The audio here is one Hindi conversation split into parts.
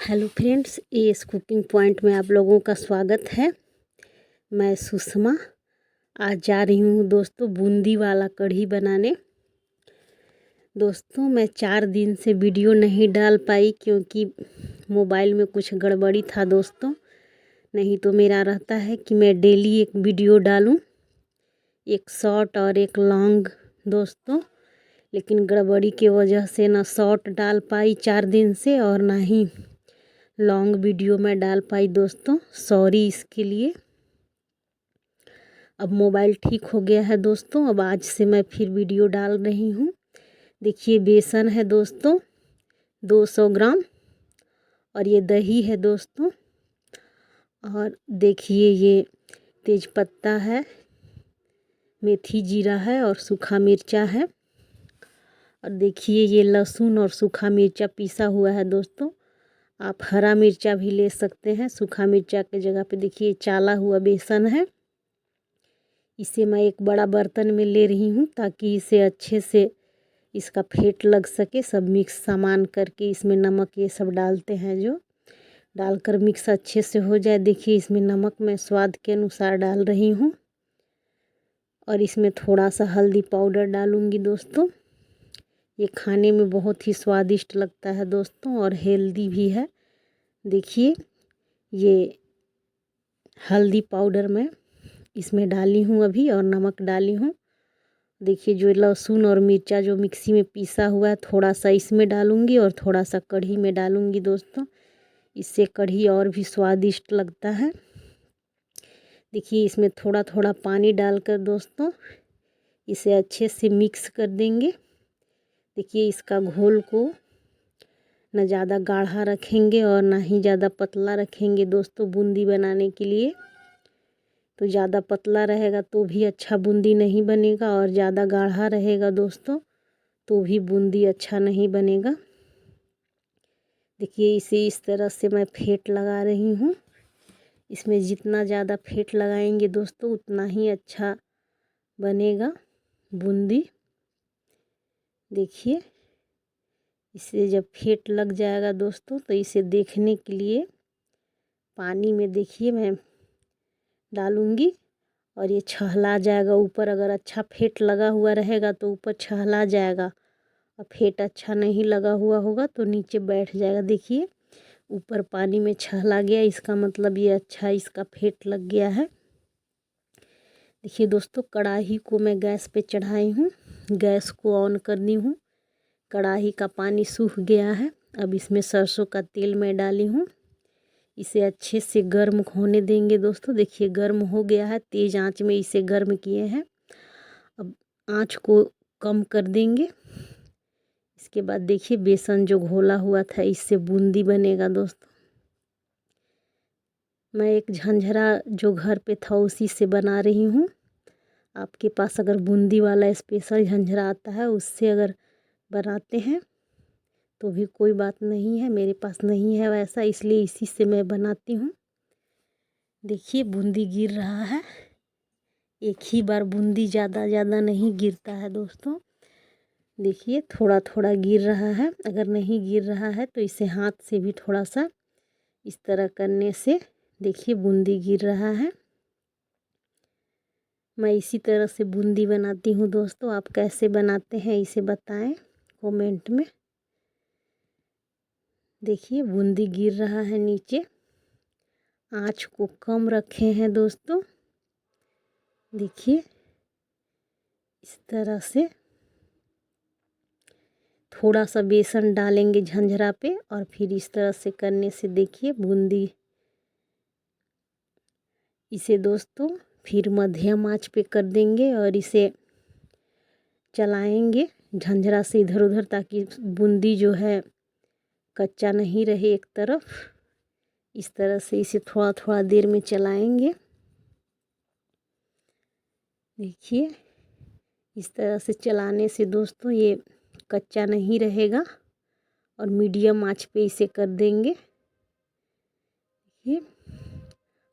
Hello friends, S cooking point में आप लोगों का स्वागत है। मैं सुषमा आज जा रही हूँ दोस्तों बूंदी वाला कढ़ी बनाने। दोस्तों मैं 4 दिन से वीडियो नहीं डाल पाई क्योंकि मोबाइल में कुछ गड़बड़ी था दोस्तों। नहीं तो मेरा रहता है कि मैं डेली एक वीडियो डालूं, एक शॉर्ट और एक लॉन्ग दोस्तों। लेकिन गड़बड़ी की वजह से ना शॉर्ट डाल पाई 4 दिन से और ना ही लॉन्ग वीडियो में डाल पाई दोस्तों, सॉरी इसके लिए। अब मोबाइल ठीक हो गया है दोस्तों, अब आज से मैं फिर वीडियो डाल रही हूँ। देखिए बेसन है दोस्तों 200 ग्राम और ये दही है दोस्तों। और देखिए ये तेज पत्ता है, मेथी जीरा है और सूखा मिर्चा है। और देखिए ये लहसुन और सूखा मिर्चा पीसा हुआ है दोस्तों। आप हरा मिर्चा भी ले सकते हैं सूखा मिर्चा के जगह पे। देखिए चाला हुआ बेसन है। इसे मैं एक बड़ा बर्तन में ले रही हूँ ताकि इसे अच्छे से इसका फेंट लग सके। सब मिक्स सामान करके इसमें नमक ये सब डालते हैं, जो डालकर मिक्स अच्छे से हो जाए। देखिए इसमें नमक मैं स्वाद के अनुसार डाल रही हूँ और इसमें थोड़ा सा हल्दी पाउडर डालूँगी दोस्तों। ये खाने में बहुत ही स्वादिष्ट लगता है दोस्तों और हेल्दी भी है। देखिए ये हल्दी पाउडर मैं इसमें डाली हूँ अभी और नमक डाली हूँ। देखिए जो लहसुन और मिर्चा जो मिक्सी में पीसा हुआ है थोड़ा सा इसमें डालूँगी और थोड़ा सा कढ़ी में डालूँगी दोस्तों। इससे कढ़ी और भी स्वादिष्ट लगता है। देखिए इसमें थोड़ा थोड़ा पानी डालकर दोस्तों इसे अच्छे से मिक्स कर देंगे। देखिए इसका घोल को न ज़्यादा गाढ़ा रखेंगे और ना ही ज़्यादा पतला रखेंगे दोस्तों बूंदी बनाने के लिए। तो ज़्यादा पतला रहेगा तो भी अच्छा बूंदी नहीं बनेगा और ज़्यादा गाढ़ा रहेगा दोस्तों तो भी बूंदी अच्छा नहीं बनेगा। देखिए इसे इस तरह से मैं फेंट लगा रही हूँ। इसमें जितना ज़्यादा फेंट लगाएंगे दोस्तों उतना ही अच्छा बनेगा बूंदी। देखिए इसे जब फेंट लग जाएगा दोस्तों तो इसे देखने के लिए पानी में देखिए मैं डालूँगी और ये छहला जाएगा ऊपर। अगर अच्छा फेंट लगा हुआ रहेगा तो ऊपर छहला जाएगा और फेंट अच्छा नहीं लगा हुआ होगा तो नीचे बैठ जाएगा। देखिए ऊपर पानी में छहला गया, इसका मतलब ये अच्छा इसका फेंट लग गया है। देखिए दोस्तों कढ़ाई को मैं गैस पे चढ़ाई हूँ, गैस को ऑन करनी हूँ। कढ़ाई का पानी सूख गया है। अब इसमें सरसों का तेल मैं डाली हूँ। इसे अच्छे से गर्म होने देंगे दोस्तों। देखिए गर्म हो गया है, तेज़ आंच में इसे गर्म किए हैं। अब आंच को कम कर देंगे। इसके बाद देखिए बेसन जो घोला हुआ था इससे बूंदी बनेगा दोस्तों। मैं एक झंझरा जो घर पे था उसी से बना रही हूँ। आपके पास अगर बूंदी वाला स्पेशल झंझरा आता है उससे अगर बनाते हैं तो भी कोई बात नहीं है। मेरे पास नहीं है वैसा, इसलिए इसी से मैं बनाती हूँ। देखिए बूंदी गिर रहा है। एक ही बार बूंदी ज़्यादा नहीं गिरता है दोस्तों। देखिए थोड़ा थोड़ा गिर रहा है। अगर नहीं गिर रहा है तो इसे हाथ से भी थोड़ा सा इस तरह करने से देखिए बूंदी गिर रहा है। मैं इसी तरह से बूंदी बनाती हूँ दोस्तों। आप कैसे बनाते हैं इसे बताएं कमेंट में। देखिए बूंदी गिर रहा है नीचे। आँच को कम रखे हैं दोस्तों। देखिए इस तरह से थोड़ा सा बेसन डालेंगे झंझरा पे और फिर इस तरह से करने से देखिए बूंदी। इसे दोस्तों फिर मध्यम आंच पे कर देंगे और इसे चलाएंगे झंझरा से इधर उधर ताकि बूंदी जो है कच्चा नहीं रहे एक तरफ। इस तरह से इसे थोड़ा थोड़ा देर में चलाएंगे। देखिए इस तरह से चलाने से दोस्तों ये कच्चा नहीं रहेगा और मीडियम आंच पे इसे कर देंगे। देखिए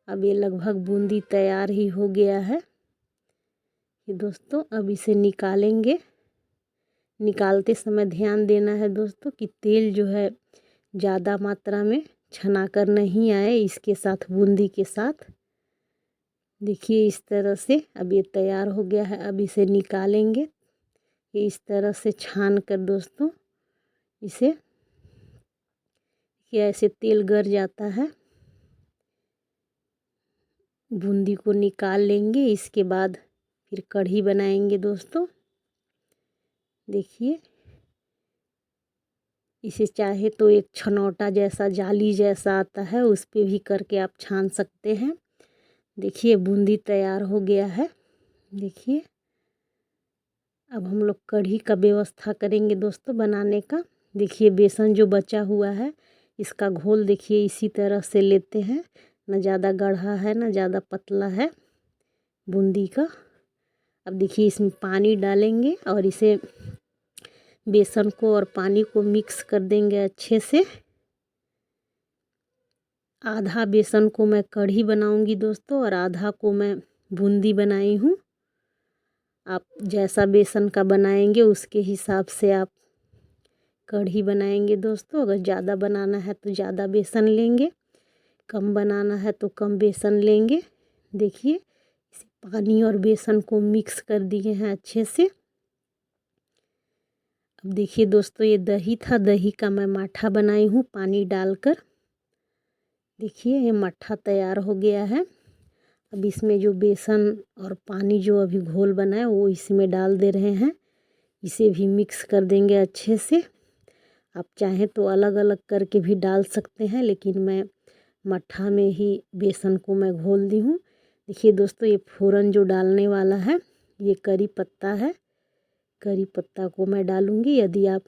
अब ये लगभग बूंदी तैयार ही हो गया है। ये दोस्तों अब इसे निकालेंगे। निकालते समय ध्यान देना है दोस्तों कि तेल जो है ज़्यादा मात्रा में छना कर नहीं आए इसके साथ, बूंदी के साथ। देखिए इस तरह से अब ये तैयार हो गया है। अब इसे निकालेंगे। ये इस तरह से छान कर दोस्तों इसे, ये ऐसे तेल गर जाता है। बूंदी को निकाल लेंगे। इसके बाद फिर कढ़ी बनाएंगे दोस्तों। देखिए इसे चाहे तो एक छनौटा जैसा, जाली जैसा आता है, उस पे भी करके आप छान सकते हैं। देखिए बूंदी तैयार हो गया है। देखिए अब हम लोग कढ़ी का व्यवस्था करेंगे दोस्तों बनाने का। देखिए बेसन जो बचा हुआ है इसका घोल देखिए इसी तरह से लेते हैं, न ज़्यादा गाढ़ा है न ज़्यादा पतला है बूंदी का। अब देखिए इसमें पानी डालेंगे और इसे, बेसन को और पानी को मिक्स कर देंगे अच्छे से। आधा बेसन को मैं कढ़ी बनाऊंगी दोस्तों और आधा को मैं बूंदी बनाई हूँ। आप जैसा बेसन का बनाएंगे उसके हिसाब से आप कढ़ी बनाएंगे दोस्तों। अगर ज़्यादा बनाना है तो ज़्यादा बेसन लेंगे, कम बनाना है तो कम बेसन लेंगे। देखिए इसे पानी और बेसन को मिक्स कर दिए हैं अच्छे से। अब देखिए दोस्तों ये दही था, दही का मैं माठा बनाई हूँ पानी डालकर। देखिए ये मट्ठा तैयार हो गया है। अब इसमें जो बेसन और पानी जो अभी घोल बना है वो इसमें डाल दे रहे हैं। इसे भी मिक्स कर देंगे अच्छे से। आप चाहें तो अलग अलग करके भी डाल सकते हैं, लेकिन मैं मट्ठा में ही बेसन को मैं घोल दी हूँ। देखिए दोस्तों ये फ़ोरन जो डालने वाला है ये करी पत्ता है। करी पत्ता को मैं डालूँगी। यदि आप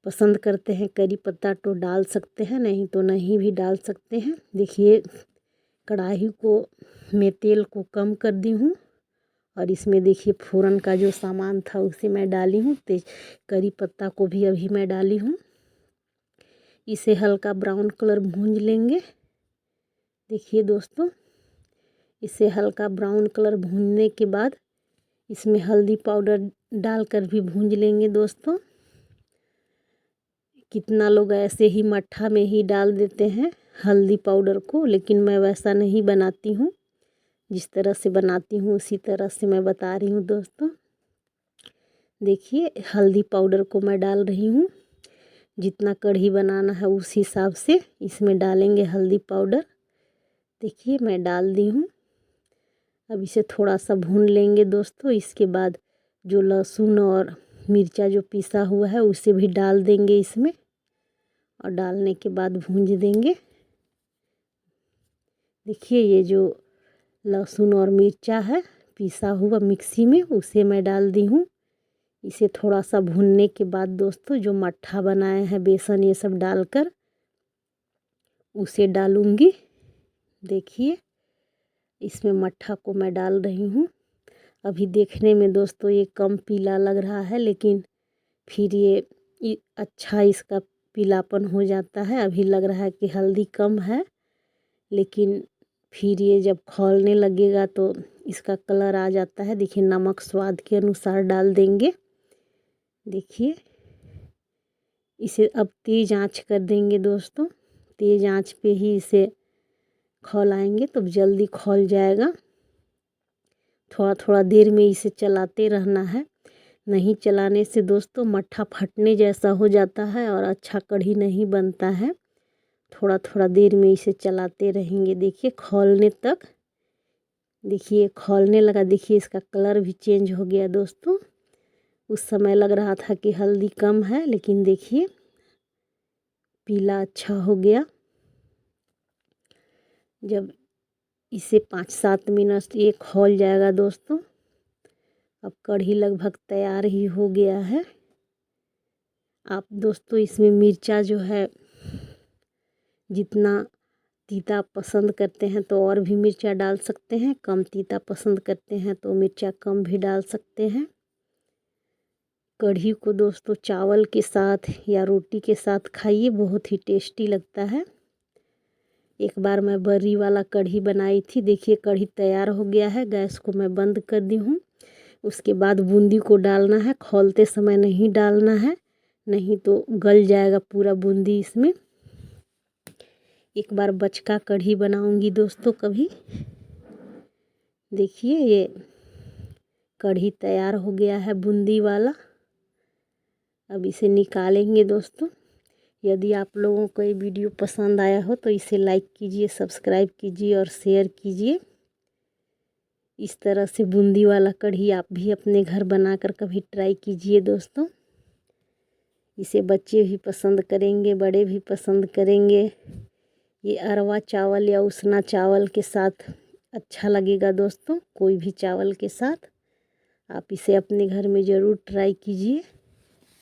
पसंद करते हैं करी पत्ता तो डाल सकते हैं, नहीं तो नहीं भी डाल सकते हैं। देखिए कढ़ाई को मैं तेल को कम कर दी हूँ और इसमें देखिए फ़ोरन का जो सामान था उसे मैं डाली हूँ। तेज करी पत्ता को भी अभी मैं डाली हूँ। इसे हल्का ब्राउन कलर भूंज लेंगे। देखिए दोस्तों इसे हल्का ब्राउन कलर भूनने के बाद इसमें हल्दी पाउडर डालकर भी भूंज लेंगे दोस्तों। कितना लोग ऐसे ही मट्ठा में ही डाल देते हैं हल्दी पाउडर को, लेकिन मैं वैसा नहीं बनाती हूँ। जिस तरह से बनाती हूँ उसी तरह से मैं बता रही हूँ दोस्तों। देखिए हल्दी पाउडर को मैं डाल रही हूँ। जितना कढ़ी बनाना है उस हिसाब से इसमें डालेंगे हल्दी पाउडर। देखिए मैं डाल दी हूँ। अब इसे थोड़ा सा भून लेंगे दोस्तों। इसके बाद जो लहसुन और मिर्चा जो पिसा हुआ है उसे भी डाल देंगे इसमें और डालने के बाद भूंज देंगे। देखिए ये जो लहसुन और मिर्चा है पिसा हुआ मिक्सी में उसे मैं डाल दी हूँ। इसे थोड़ा सा भूनने के बाद दोस्तों जो मट्ठा बनाए हैं बेसन ये सब डालकर उसे डालूँगी। देखिए इसमें मट्ठा को मैं डाल रही हूँ। अभी देखने में दोस्तों ये कम पीला लग रहा है, लेकिन फिर ये अच्छा इसका पीलापन हो जाता है। अभी लग रहा है कि हल्दी कम है, लेकिन फिर ये जब खौलने लगेगा तो इसका कलर आ जाता है। देखिए नमक स्वाद के अनुसार डाल देंगे। देखिए इसे अब तेज़ आंच कर देंगे दोस्तों। तेज़ आंच पे ही इसे खौलाएंगे तो जल्दी खौल जाएगा। थोड़ा थोड़ा देर में इसे चलाते रहना है। नहीं चलाने से दोस्तों मट्ठा फटने जैसा हो जाता है और अच्छा कढ़ी नहीं बनता है। थोड़ा थोड़ा देर में इसे चलाते रहेंगे। देखिए खौलने तक। देखिए खौलने लगा। देखिए इसका कलर भी चेंज हो गया दोस्तों। उस समय लग रहा था कि हल्दी कम है, लेकिन देखिए पीला अच्छा हो गया। जब इसे 5-7 मिनट ये खौल जाएगा दोस्तों। अब कढ़ी लगभग तैयार ही हो गया है। आप दोस्तों इसमें मिर्चा जो है जितना तीता पसंद करते हैं तो और भी मिर्चा डाल सकते हैं। कम तीता पसंद करते हैं तो मिर्चा कम भी डाल सकते हैं। कढ़ी को दोस्तों चावल के साथ या रोटी के साथ खाइए, बहुत ही टेस्टी लगता है। एक बार मैं बर्री वाला कढ़ी बनाई थी। देखिए कढ़ी तैयार हो गया है। गैस को मैं बंद कर दी हूँ। उसके बाद बूंदी को डालना है। खौलते समय नहीं डालना है, नहीं तो गल जाएगा पूरा बूंदी इसमें। एक बार बचका कढ़ी बनाऊंगी दोस्तों कभी। देखिए ये कढ़ी तैयार हो गया है बूंदी वाला। अब इसे निकालेंगे दोस्तों। यदि आप लोगों को ये वीडियो पसंद आया हो तो इसे लाइक कीजिए, सब्सक्राइब कीजिए और शेयर कीजिए। इस तरह से बूंदी वाला कढ़ी आप भी अपने घर बनाकर कभी ट्राई कीजिए दोस्तों। इसे बच्चे भी पसंद करेंगे, बड़े भी पसंद करेंगे। ये अरवा चावल या उसना चावल के साथ अच्छा लगेगा दोस्तों, कोई भी चावल के साथ। आप इसे अपने घर में ज़रूर ट्राई कीजिए।